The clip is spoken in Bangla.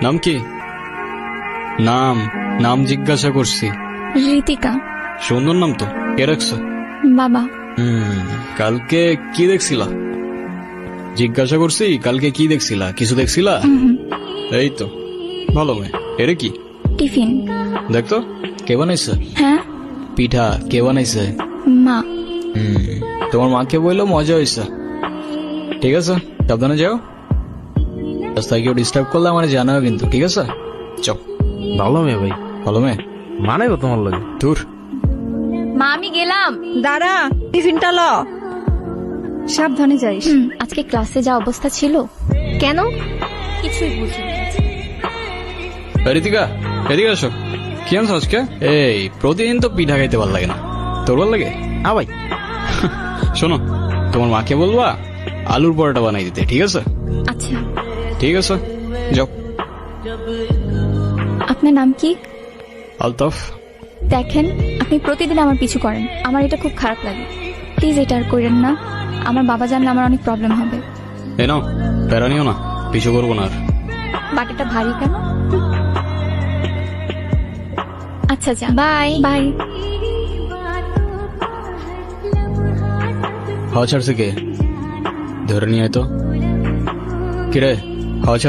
নাম কি? নাম নাম জিজ্ঞাসা করছি। ঋতিকা। সুন্দর নাম তো, কে রাখছে? বাবা। কালকে কি দেখছিলা? জিজ্ঞাসা করছি কালকে কি দেখছিলা? কিছু দেখছিলা? এই তো ভালো মেয়ে। এরে কি? টিফিন। দেখতো কে বানাইছে? হ্যাঁ, পিঠা কে বানাইছে? মা। তোমার মাকে বললো মজা হয়েছে। ঠিক আছে, সাবধানে যাও। রাস্তায় কেউ ডিস্টার্ব করলে আমার জানাও কিন্তু, ঠিক আছে? চল। ভালো মেয়ে ভাই, ভালো মেয়ে মানে তোমার লাগে। দূর। মা আমি গেলাম। দাঁড়া, টিফিনটা ল। সাবধানে যাইস। আজকে ক্লাসে যা অবস্থা ছিল। কেন? কিছুই বুঝিনি। ঋতিকা এদিকে আসো। কি আনছো আজকে? এই প্রতিদিন তো পিঠা খাইতে ভালো লাগে না, তোর ভালো লাগে? হ্যাঁ ভাই। শোনো, তোমার মাকে বলবা আলুর পরোটা বানাই দিতে, ঠিক আছে? আচ্ছা। ঠিক আছে, যাও। আপনার নাম কি? আলতাফ। দেখেন, আপনি প্রতিদিন আমার পিছু করেন, আমার এটা খুব খারাপ লাগে। প্লিজ এটা আর করেন না, আমার বাবা জানলে আমার অনেক প্রবলেম হবে। এ নাও, প্যারা নিও না, পিছু করবো না আর। বাকিটা ভারী কেন? আচ্ছা যা, বাই বাই। হাওয়া ছাড়ছে কে? ধরে নিয়ে আয় তো। কিরে, হাওয়া ছাড়।